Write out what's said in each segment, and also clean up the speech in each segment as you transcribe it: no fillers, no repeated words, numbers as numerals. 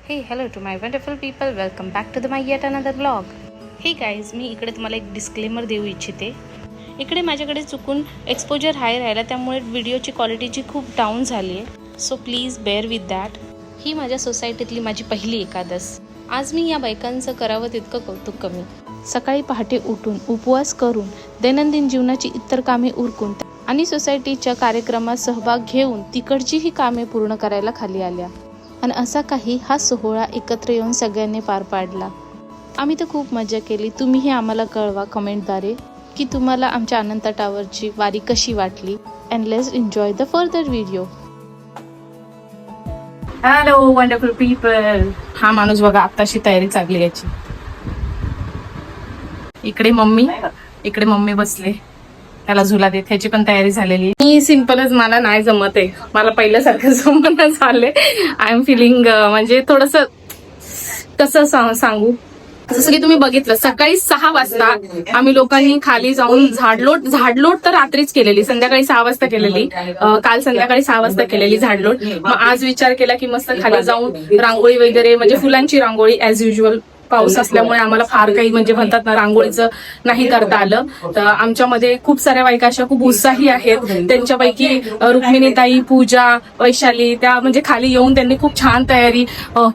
हे hello to my wonderful people, welcome back to my yet another blog. Hey guys, मी इकडे तुम्हाला एक डिस्क्लेमर देऊ इच्छिते. इकडे माझ्याकडे चुकून एक्सपोजर हाय राहिला, त्यामुळे व्हिडिओची क्वालिटीची खूप डाऊन झाली आहे. So please bear with that. ही माझ्या सोसायटीतली माझी पहिली एकादस. आज मी या बायकांचं करावं तितकं कौतुक कमी. सकाळी पहाटे उठून उपवास करून दैनंदिन जीवनाची इतर कामे उरकून आणि सोसायटीच्या कार्यक्रमात सहभाग घेऊन तिकडची ही कामे पूर्ण करायला खाली आल्या. आणि असा काही हा सोहळा एकत्र येऊन सगळ्यांनी पार पाडला. आम्ही तर खूप मजा केली. तुम्हीही आम्हाला कळवा कमेंटद्वारे की तुम्हाला आमच्या अनंत टावरची वारी कशी वाटली. And let's enjoy the further video. Hello wonderful people. हा माणूस बघा, आताशी तयारी चालली याची. इकडे मम्मी बसले, त्याला झुला देत, ह्याची पण तयारी झालेली. मी सिंपलच, मला नाही जमत आहे. मला पहिल्यासारखं जमणं झालंय. आय एम फिलिंग म्हणजे थोडस कसं सांगू. जसं की तुम्ही बघितलं, सकाळी 6 वाजता आम्ही लोकांनी खाली जाऊन झाडलोट तर रात्रीच केलेली, संध्याकाळी 6 वाजता केलेली. काल संध्याकाळी 6 वाजता केलेली झाडलोट. मग आज विचार केला की मस्त खाली जाऊन रांगोळी वगैरे, म्हणजे फुलांची रांगोळी ऍज युजल. पाऊस असल्यामुळे आम्हाला फार काही म्हणजे म्हणतात ना, रांगोळीचं नाही करता आलं. तर आमच्यामध्ये खूप साऱ्या बायका अशा खूप उत्साही आहेत. त्यांच्यापैकी रुक्मिणीताई, पूजा, वैशाली, त्या म्हणजे खाली येऊन त्यांनी खूप छान तयारी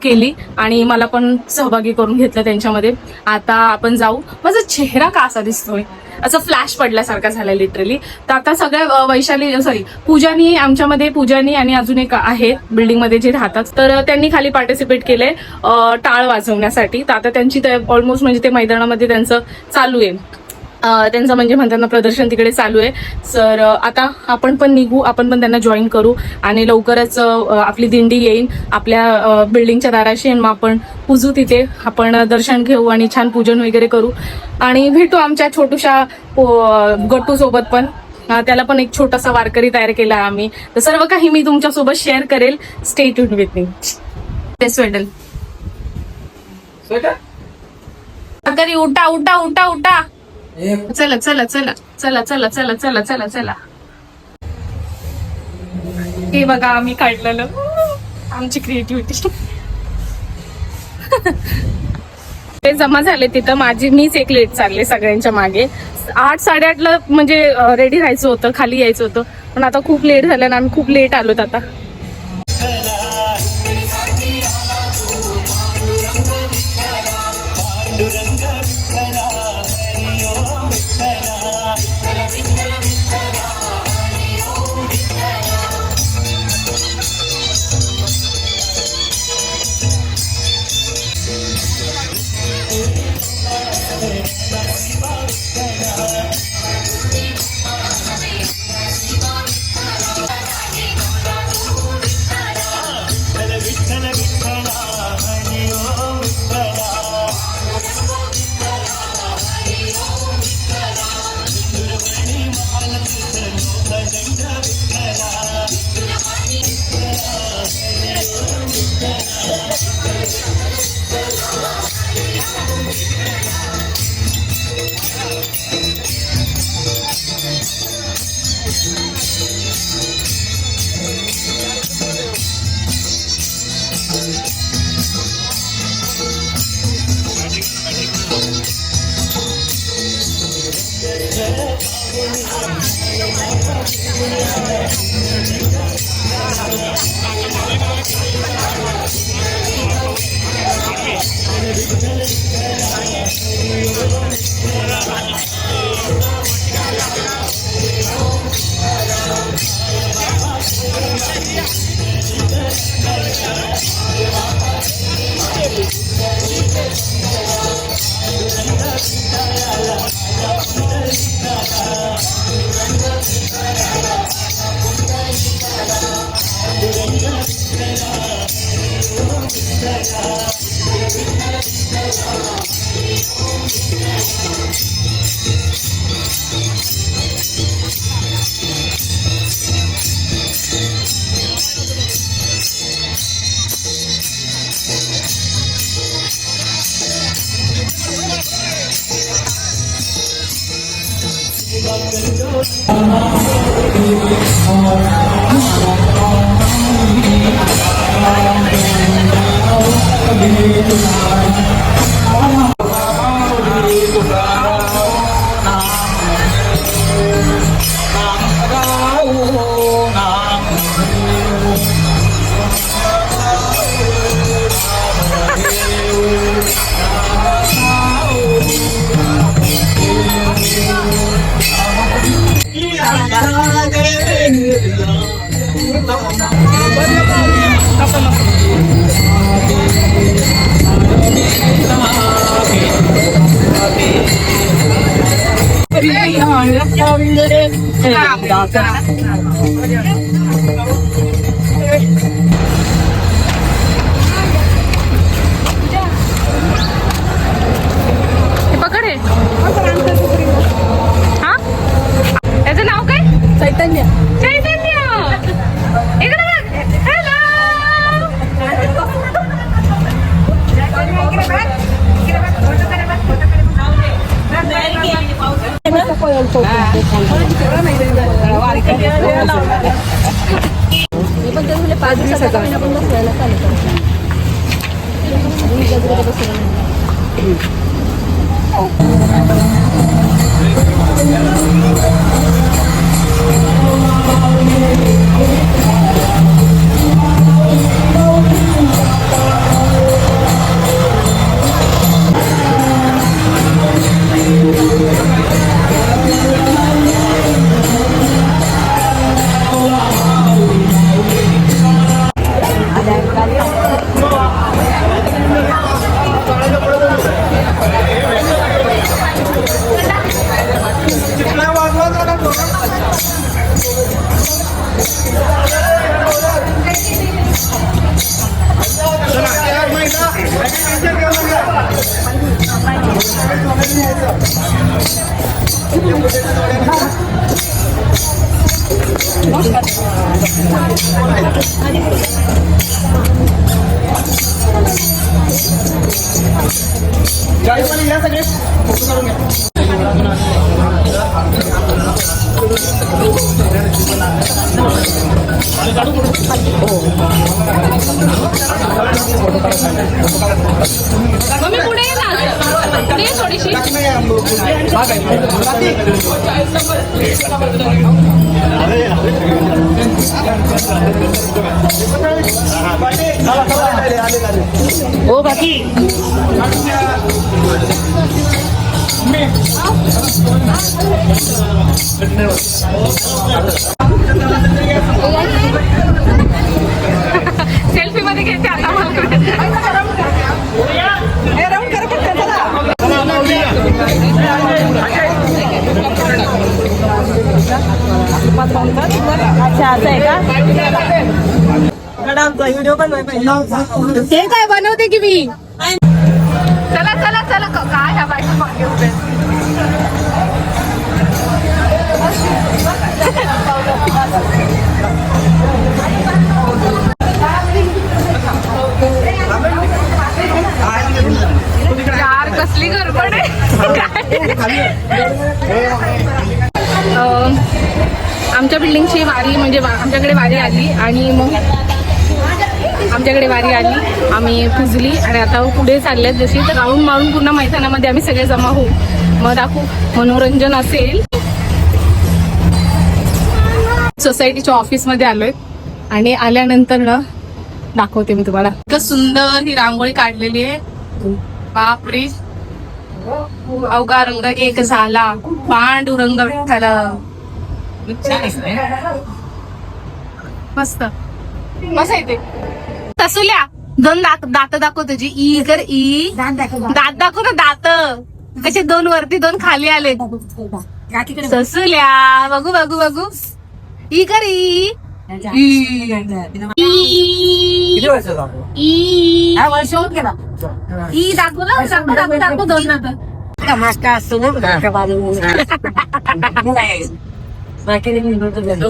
केली आणि मला पण सहभागी करून घेतलं त्यांच्यामध्ये. आता आपण जाऊ. माझा चेहरा का असा दिसतोय, असं फ्लॅश पडल्यासारखा झालाय लिटरली. तर आता सगळ्या पूजानी आणि अजून एक आहे बिल्डिंगमध्ये जे राहतात, तर त्यांनी खाली पार्टिसिपेट केलंय टाळ वाजवण्यासाठी. तर आता त्यांची ऑलमोस्ट म्हणजे ते मैदानामध्ये त्यांचं चालू आहे. त्यांचं म्हणजे म्हणताना प्रदर्शन तिकडे चालू आहे. तर आता आपण पण निघू, आपण पण त्यांना जॉईन करू आणि लवकरच आपली दिंडी येईल आपल्या बिल्डिंगच्या दाराशी. आणि मग आपण पुजू, तिथे आपण दर्शन घेऊ आणि छान पूजन वगैरे करू आणि भेटू आमच्या छोटूशा गट्टू सोबत पण. त्याला पण एक छोटासा वारकरी तयार केला आम्ही. तर सर्व काही मी तुमच्यासोबत शेअर करेल. Stay tuned with me. स्वेटल वारकरी, उठा उठा उठा उठा. चला चला चला चला चला चला चला चला चला. हे बघा आम्ही काढलेलं, आमची क्रिएटिव्हिटी. ते जमा झाले तिथं. मीच एक लेट चालले सगळ्यांच्या मागे. 8-8:30ला म्हणजे रेडी राहायचं होतं, खाली यायचं होतं, पण आता खूप लेट झालं ना, आम्ही खूप लेट आलोत आता. पकड हे. हा याचं नाव काय? चैतन्य. चैतन्य इकडे बघ. हॅलो. मम्मी पुढे ये ना, पुढे ये थोडीशी. हो बाकी सेल्फी मध्ये घेते आता अच्छा असं आहे का? व्हिडिओ पण ते काय बनवते की मी. चला चला चला काय ह्या बाईक मागे उभे. यार कसली गडबड आहे. आमच्या बिल्डिंगची वारी म्हणजे आमच्याकडे वारी आली आणि मग आमच्याकडे वारी आली, आम्ही पुजली आणि आता पुढे चालल्यात जशी तर राऊंड मारून पूर्ण मैदानामध्ये आम्ही सगळे जमा होऊ. मग दाखवू मनोरंजन असेल. सोसायटीच्या ऑफिसमध्ये आलोय आणि आल्यानंतर ना दाखवते मी तुम्हाला. इतकं सुंदर ही रांगोळी काढलेली आहे. बापरे, अवघा रंग एक झाला, पांडुरंग विठ्ठला. मस्त मस्त येते. ससुल्या दोन दात दाखव तुझी. ई कर ई दात दाखव ना. दात कसे दोन वरती दोन खाली आले. ससुल्या बघू बघू बघू. ई कर ई ई दाखव ना. दाखव दाखव दोन दात.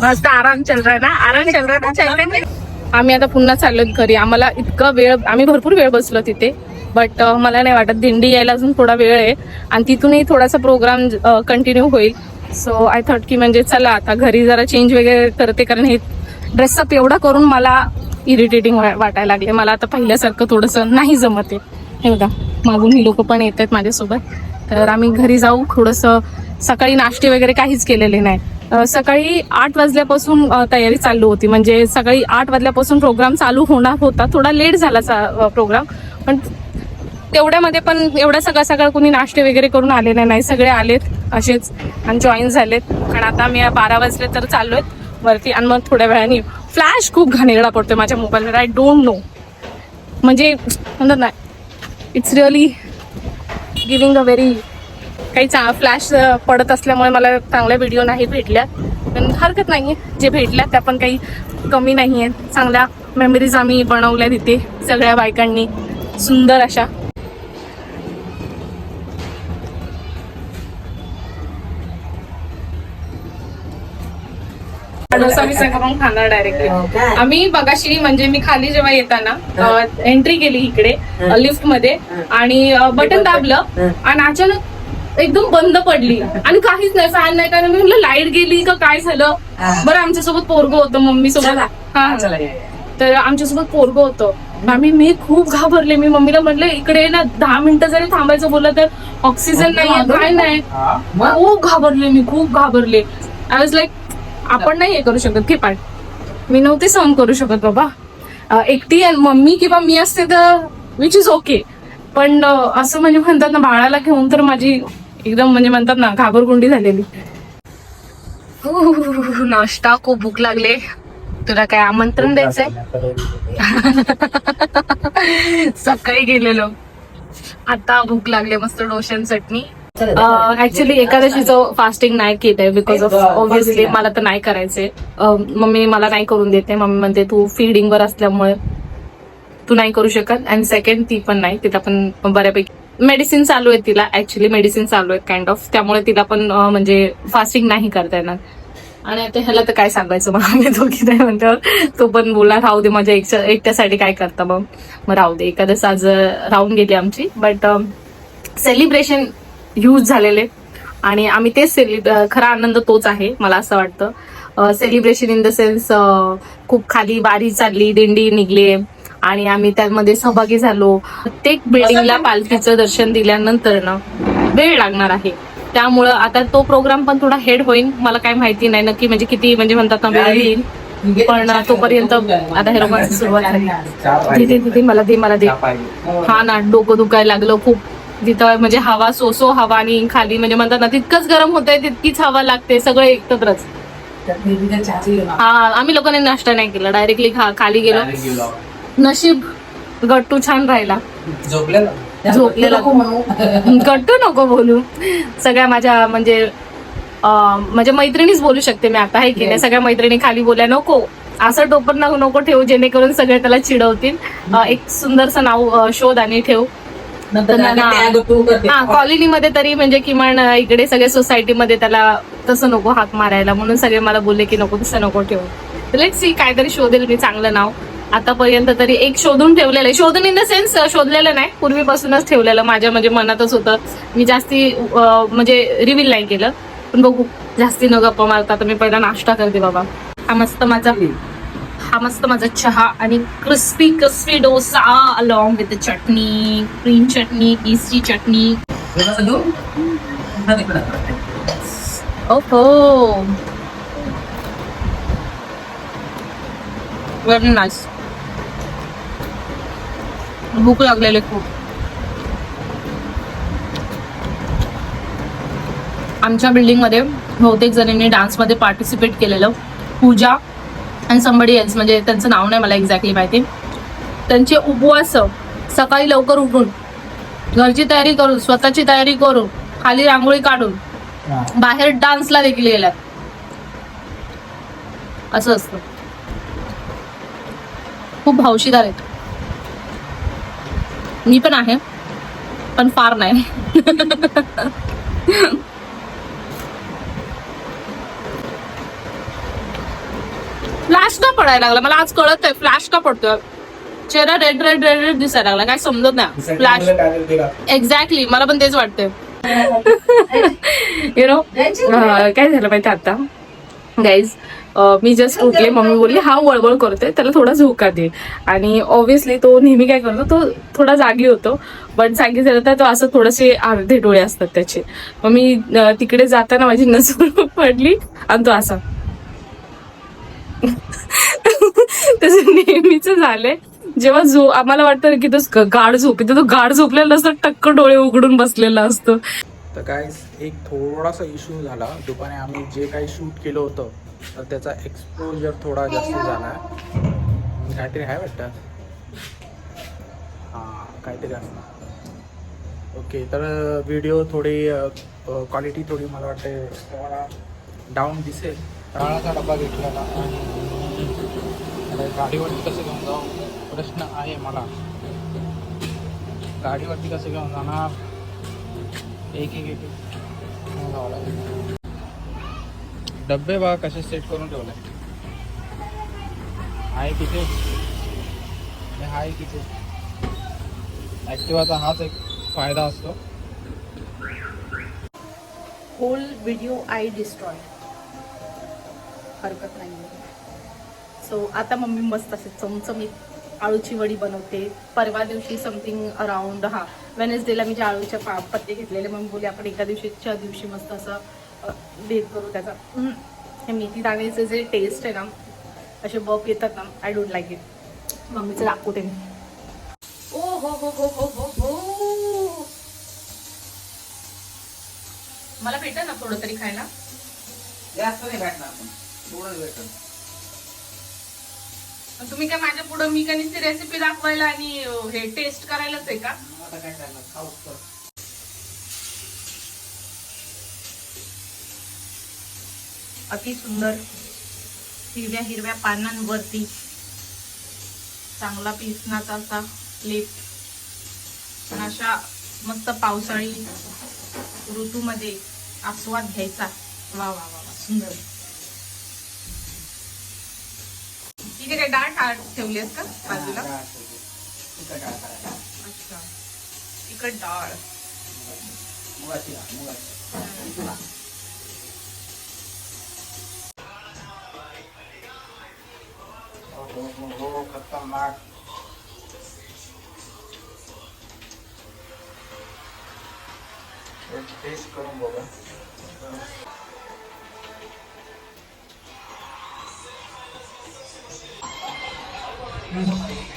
मस्त आराम चल रहा है ना. आराम चल रहा है ना. आम्ही आता पुन्हा चाललो घरी. आम्हाला इतका वेळ, आम्ही भरपूर वेळ बसलो तिथे, बट मला नाही वाटत. दिंडी यायला अजून थोडा वेळ आहे आणि तिथूनही थोडासा प्रोग्राम कंटिन्यू होईल. सो आय थॉट की म्हणजे चला आता घरी जरा चेंज वगैरे करते, कारण हे ड्रेसअप एवढा करून मला इरिटेटिंग वाटायला लागले मला आता. पहिल्यासारखं थोडंसं नाही जमत आहे. हे बघा मागून ही लोक पण येत आहेत माझ्यासोबत. तर आम्ही घरी जाऊ. थोडंसं सकाळी नाश्ते वगैरे काहीच केलेले नाही. सकाळी 8 वाजल्यापासून तयारी चालू होती. म्हणजे सकाळी 8 वाजल्यापासून प्रोग्राम चालू होणार होता. थोडा लेट झाला प्रोग्राम, पण तेवढ्यामध्ये पण एवढा सकाळ कुणी नाश्ते वगैरे करून आलेले नाही. सगळे आलेत असेच आणि जॉईन झालेत. कारण आता मी 12 वाजले तर चाललोय वरती. आणि मग थोड्या वेळाने फ्लॅश खूप घाणेरडा पडतोय माझ्या मोबाईलवर. आय डोंट नो, म्हणजे म्हणतात ना, it's really giving a very काही फ्लॅश पडत असल्यामुळे मला चांगल्या व्हिडिओ नाही भेटल्या. पण हरकत नाहीये, जे भेटल्या त्या पण काही कमी नाही आहेत. चांगल्या मेमरीज आम्ही बनवल्या तिथे सगळ्या बायकांनी, सुंदर अशा. डोसा मी सगळं खाणार डायरेक्टली. आम्ही बघाशी म्हणजे मी खाली जेव्हा येताना एंट्री केली इकडे लिफ्ट मध्ये आणि बटन दाबलं आणि अचानक एकदम बंद पडली आणि काहीच नाही, फॅन नाही, कारण मी म्हटलं लाईट गेली का काय झालं. बरं आमच्यासोबत पोरगं होतं मम्मी सोबत. हा, तर आमच्यासोबत पोरगं होतं. मी खूप घाबरले. मी मम्मीला म्हटलं इकडे ना 10 मिनिटं जरी थांबायचं बोललं तर ऑक्सिजन नाही, काय नाही. खूप घाबरले. आय वॉज लाईक आपण नाही हे करू शकत की पाठ. मी नव्हते सहन करू शकत बाबा. एकटी मम्मी किंवा मी असते तर विच इज ओके, पण असं म्हणजे म्हणतात ना बाळाला घेऊन तर माझी एकदम म्हणजे म्हणतात ना घाबरगुंडी झालेली. नाश्ता, खूप भूक लागले. तुला काय आमंत्रण द्यायचंय? सकाळी गेलेलो, आता भूक लागले. मस्त डोशान चटणी. ऍक्च्युली एकादशीचं फास्टिंग नाही केलंय बिकॉज ऑफ ऑब्व्हियसली मला तर नाही करायचंय. मम्मी मला नाही करून देते. मम्मी म्हणते तू फिडिंगवर असल्यामुळे तू नाही करू शकत. आणि सेकंड ती पण नाही, तिला पण बऱ्यापैकी मेडिसिन चालू आहे. तिला ऍक्च्युली मेडिसिन चालू आहेत काइंड ऑफ, त्यामुळे तिला पण म्हणजे फास्टिंग नाही करता येणार. आणि आता ह्याला तर काय सांगायचं मग, आम्ही दोघी नाही म्हणतो. तो पण बोला राहू दे, माझ्या एकट्यासाठी काय करता मग राहू दे. एखादं आज राहून गेली आमची. बट सेलिब्रेशन ह्यूज झालेले आणि आम्ही तेच खरा आनंद तोच आहे मला असं वाटतं. सेलिब्रेशन इन द सेन्स खूप खाली बारी चालली, दिंडी निघली आणि आम्ही त्यामध्ये सहभागी झालो. प्रत्येक बिल्डिंगला पालखीचं दर्शन दिल्यानंतर ना वेळ लागणार आहे. त्यामुळं आता तो प्रोग्राम पण थोडा हेड होईल. मला काय माहिती नाही नक्की म्हणजे किती म्हणजे म्हणतात ना वेळ येईल, पण तोपर्यंत आता हे लोकांची सुरुवात झाली. तिथे मला दे. हा ना, डोकं दुखायला लागलं खूप. तिथं म्हणजे हवा सोसो हवा आणि खाली म्हणजे म्हणतात ना तितकंच गरम होतंय, तितकीच हवा लागते, सगळं एकत्रच. हा, आम्ही लोकांनी नाश्ता नाही केला, डायरेक्टली खाली गेलो. नशीब गट्टू छान राहिला. झोपलेला गट्टू नको बोलू. सगळ्या माझ्या म्हणजे मैत्रिणीच बोलू शकते मी आता, आहे की नाही. सगळ्या मैत्रिणी खाली बोलल्या नको असं टोपण नको ठेवू जेणेकरून सगळे त्याला चिडवतील. एक सुंदरसं नाव शोध आणि ठेव. हा, कॉलनीमध्ये तरी म्हणजे किमान इकडे सगळ्या सोसायटीमध्ये त्याला तसं नको हाक मारायला, म्हणून सगळे मला बोलले की नको तसं नको ठेवू. लेट्स सी काहीतरी शोधेल मी चांगलं नाव. आतापर्यंत तरी एक शोधून ठेवलेलं आहे. शोधून इन द सेन्स शोधलेलं नाही, पूर्वीपासूनच ठेवलेलं माझ्या म्हणजे मनातच होतं. मी जास्ती म्हणजे रिव्हील नाही केलं, पण बघू जास्ती न गप्पा मारता. तर मी पहिला नाश्ता करते बाबा. हा मस्त माझा चहा आणि क्रिस्पी डोसा अलॉंग विथ चटणी, ग्रीन चटणी, पीसची चटणी. ओहो, व्हेरी नाईस. भूक लागलेली खूप. आमच्या बिल्डिंगमध्ये बहुतेक जणांनी डान्समध्ये पार्टिसिपेट केलेलं. पूजा आणि समबडी एल्स, म्हणजे त्यांचं नाव नाही मला एक्झॅक्टली माहिती. त्यांचे उपवास सकाळी लवकर उठून, घरची तयारी करून, स्वतःची तयारी करून, खाली रांगोळी काढून, बाहेर डान्सला देखील गेल्यात. असं असतं. खूप हौशीदार आहेत. मी पण आहे, पण फार नाही. फ्लॅश का पडायला लागला मला आज कळत आहे. फ्लॅश का पडतोय? चेहरा रेड दिसायला लागला, काय समजत नाही. फ्लॅश एक्झॅक्टली, मला पण तेच वाटतंय. यु नो काय झालं माहिती आता, गाईज मी जस्ट उठले, मम्मी बोलली हा वळवळ करतोय, त्याला थोडा झोका दे. आणि ऑब्व्हियसली तो नेहमी काय करतो, तो थोडा जागी होतो, बट जागी झाला तर तो असं थोडेसे अर्धे डोळे असतात त्याचे. मग मी तिकडे जाताना माझी नजर पडली आणि तो असा तसं नेहमीच झालंय. जेव्हा आम्हाला वाटतं की तो गाढ झोपतो, तो गाढ झोपलेला असतो, टक्क डोळे उघडून बसलेला असतो. तर गाईज एक थोडासा इश्यू झाला. दुपारी आम्ही जे काही शूट केलं होतं तर त्याचा एक्सपोजर थोडा जास्त झाला आहे. काहीतरी आहे वाटतं, हां काहीतरी असणार. ओके, तर व्हिडिओ थोडी क्वालिटी थोडी मला वाटते तुम्हाला डाऊन दिसेल. राळाचा डबा घेतलेला आणि आता गाडीवरती कसं घेऊन जाऊ प्रश्न आहे मला. गाडीवरती कसं घेऊन जाणार, एक एक एक जावं लागेल. डब्बे बघा कसे सेट करून ठेवले आहे किती, आहे किती. ॲक्टिवाचा हाच एक फायदा असतो. होल व्हिडिओ आय डिस्ट्रॉय, हरकत नाही. सो आता मम्मी मस्त असे चमचमीत आळूची वडी बनवते. परवा दिवशी समथिंग अराउंड वेनेसडेला मी जे आळूचे पत्ते घेतलेले, मग बोलले आपण एका दिवशीच्या दिवशी मस्त असं बेत करू त्याचा. हे मेथी दाण्याचं जे टेस्ट आहे ना, असे बफ येतात ना, आय डोंट लाईक इट. मम्मीचं दाखवते मी. ओ हो हो हो हो हो हो, मला भेटेल ना थोडं तरी खायला. जास्त नाही भेटणार, थोडंच भेटल. तुम्ही काय माझ्या पुढं मी का ती रेसिपी दाखवायला आणि हे टेस्ट करायलाच आहे का? आता काय करणार, खाऊच तर. अति सुंदर हिरव्या हिरव्या पानांवरती चांगला पिसनाचा असा लेप. आणि अशा मस्त पावसाळी ऋतूमध्ये आस्वाद घ्यायचा. वा वा वा वा, सुंदर. तिथे काय डाळ ठेवली आहेस का बाजूला? अच्छा, तिखट डाळ. हो खतरनाक. टेस्ट करून बघा.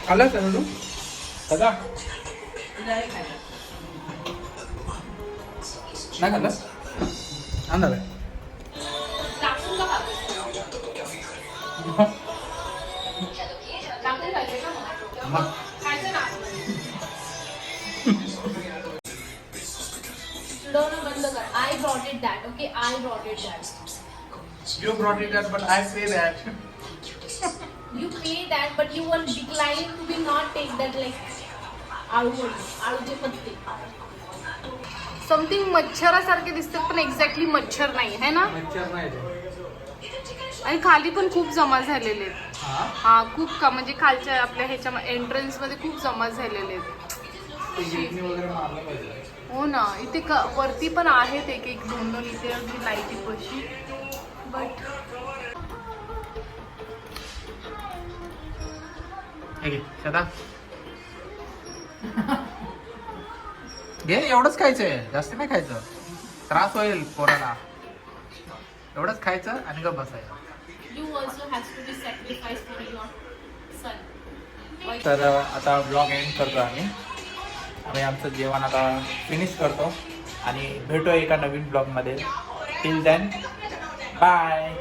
आला का तू दादा? नाही खाल्लं? आणा काय I brought it that. Okay, I brought it that. You brought it up, but I say that. You pay that, but you will decline to be not take that like आळूचे पत्ते. समथिंग मच्छरासारखे दिसतात पण exactly मच्छर नाही है ना. मच्छर नाही ते. आणि खाली पण खूप जमा झालेले आहेत. हा खूप का म्हणजे खालच्या आपल्या ह्याच्या एंट्रन्स मध्ये खूप जमा झालेले आहेत. वगैरे मारलं पाहिजे. हो ना, इथे वरती पण आहेत एक एक दोन दोन इथे अगदी लाईटी पशी. बट सदा घे, एवढंच खायचंय, जास्त नाही खायचं, त्रास होईल पोराला. एवढंच खायचं आणि गप बसायचं. you also has to be sacrificed for your son. तर आता ब्लॉग एंड करतो आम्ही आमचं जेवण आता फिनिश करतो आणि भेटू एका नवीन ब्लॉगमध्ये. Till then bye.